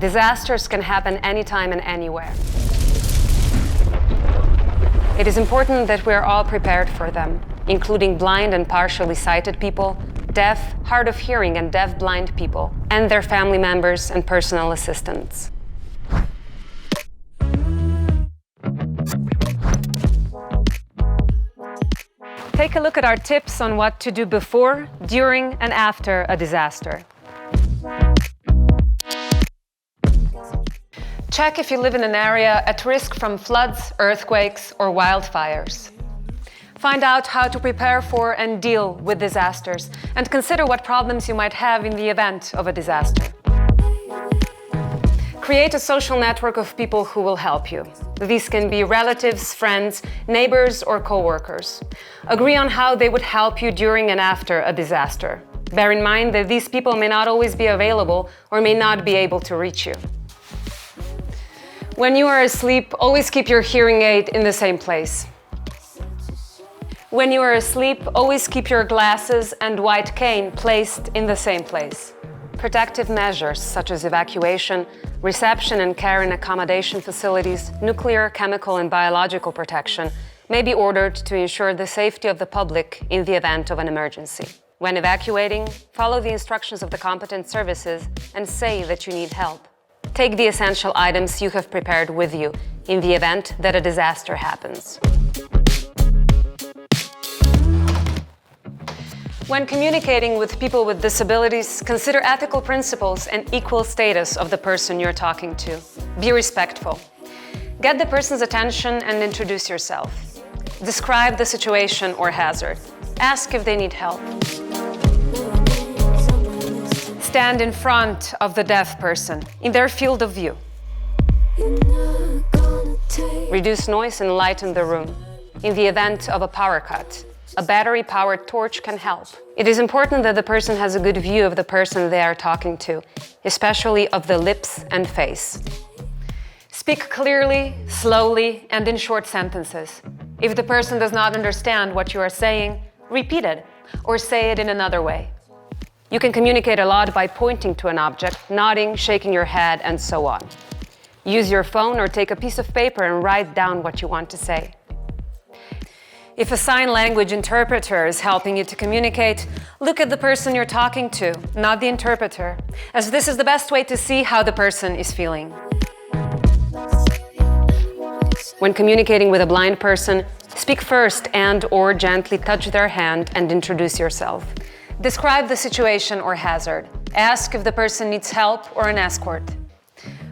Disasters can happen anytime and anywhere. It is important that we are all prepared for them, including blind and partially sighted people, deaf, hard of hearing and deaf-blind people, and their family members and personal assistants. Take a look at our tips on what to do before, during, and after a disaster. Check if you live in an area at risk from floods, earthquakes, or wildfires. Find out how to prepare for and deal with disasters, and consider what problems you might have in the event of a disaster. Create a social network of people who will help you. These can be relatives, friends, neighbors, or co-workers. Agree on how they would help you during and after a disaster. Bear in mind that these people may not always be available or may not be able to reach you. When you are asleep, always keep your hearing aid in the same place. When you are asleep, always keep your glasses and white cane placed in the same place. Protective measures such as evacuation, reception and care in accommodation facilities, nuclear, chemical and biological protection may be ordered to ensure the safety of the public in the event of an emergency. When evacuating, follow the instructions of the competent services and say that you need help. Take the essential items you have prepared with you in the event that a disaster happens. When communicating with people with disabilities, consider ethical principles and equal status of the person you're talking to. Be respectful. Get the person's attention and introduce yourself. Describe the situation or hazard. Ask if they need help. Stand in front of the deaf person, in their field of view. Reduce noise and lighten the room. In the event of a power cut, a battery-powered torch can help. It is important that the person has a good view of the person they are talking to, especially of the lips and face. Speak clearly, slowly, and in short sentences. If the person does not understand what you are saying, repeat it or say it in another way. You can communicate a lot by pointing to an object, nodding, shaking your head, and so on. Use your phone or take a piece of paper and write down what you want to say. If a sign language interpreter is helping you to communicate, look at the person you're talking to, not the interpreter, as this is the best way to see how the person is feeling. When communicating with a blind person, speak first and/or gently touch their hand and introduce yourself. Describe the situation or hazard. Ask if the person needs help or an escort.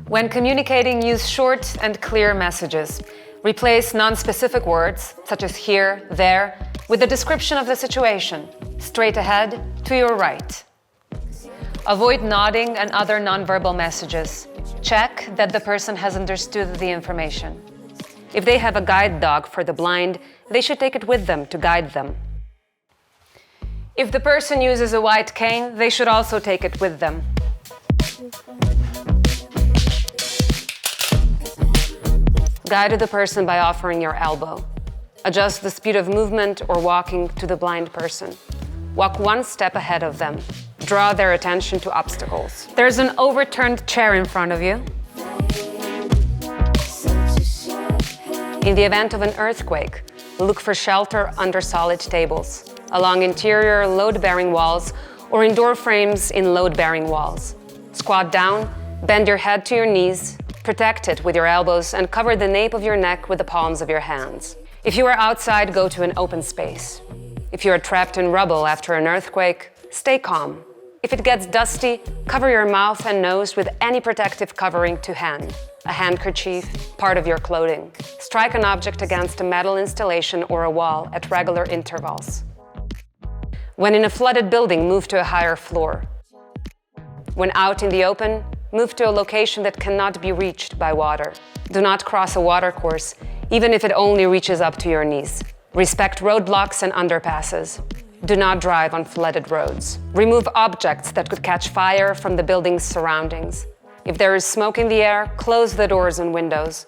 When communicating, use short and clear messages. Replace non-specific words, such as here, there, with a description of the situation, straight ahead, to your right. Avoid nodding and other nonverbal messages. Check that the person has understood the information. If they have a guide dog for the blind, they should take it with them to guide them. If the person uses a white cane, they should also take it with them. Guide the person by offering your elbow. Adjust the speed of movement or walking to the blind person. Walk one step ahead of them. Draw their attention to obstacles. There's an overturned chair in front of you. In the event of an earthquake, look for shelter under solid tables, along interior load-bearing walls, or in door frames in load-bearing walls. Squat down, bend your head to your knees, protect it with your elbows, and cover the nape of your neck with the palms of your hands. If you are outside, go to an open space. If you are trapped in rubble after an earthquake, stay calm. If it gets dusty, cover your mouth and nose with any protective covering to hand. A handkerchief, part of your clothing. Strike an object against a metal installation or a wall at regular intervals. When in a flooded building, move to a higher floor. When out in the open, move to a location that cannot be reached by water. Do not cross a watercourse, even if it only reaches up to your knees. Respect roadblocks and underpasses. Do not drive on flooded roads. Remove objects that could catch fire from the building's surroundings. If there is smoke in the air, close the doors and windows.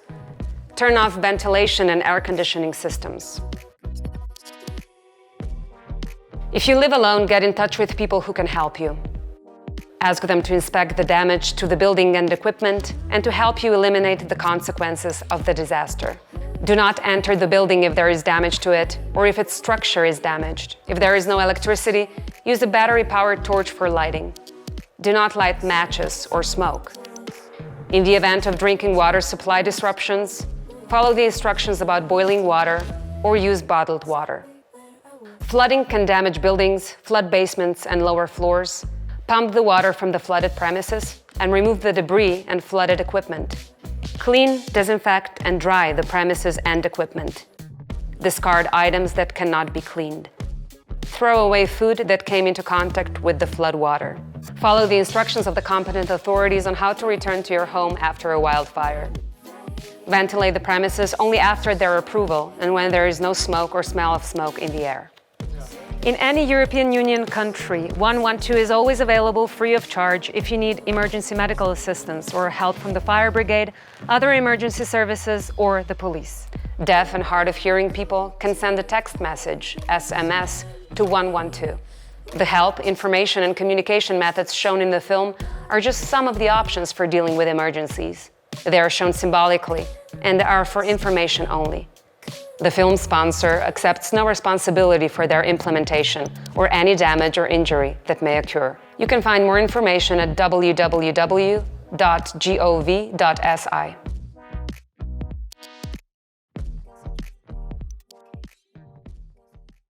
Turn off ventilation and air conditioning systems. If you live alone, get in touch with people who can help you. Ask them to inspect the damage to the building and equipment and to help you eliminate the consequences of the disaster. Do not enter the building if there is damage to it or if its structure is damaged. If there is no electricity, use a battery-powered torch for lighting. Do not light matches or smoke. In the event of drinking water supply disruptions, follow the instructions about boiling water or use bottled water. Flooding can damage buildings, flood basements, and lower floors. Pump the water from the flooded premises and remove the debris and flooded equipment. Clean, disinfect, and dry the premises and equipment. Discard items that cannot be cleaned. Throw away food that came into contact with the flood water. Follow the instructions of the competent authorities on how to return to your home after a wildfire. Ventilate the premises only after their approval and when there is no smoke or smell of smoke in the air. In any European Union country, 112 is always available free of charge if you need emergency medical assistance or help from the fire brigade, other emergency services, or the police. Deaf and hard of hearing people can send a text message, SMS, to 112. The help, information, and communication methods shown in the film are just some of the options for dealing with emergencies. They are shown symbolically and are for information only. The film sponsor accepts no responsibility for their implementation or any damage or injury that may occur. You can find more information at www.gov.si.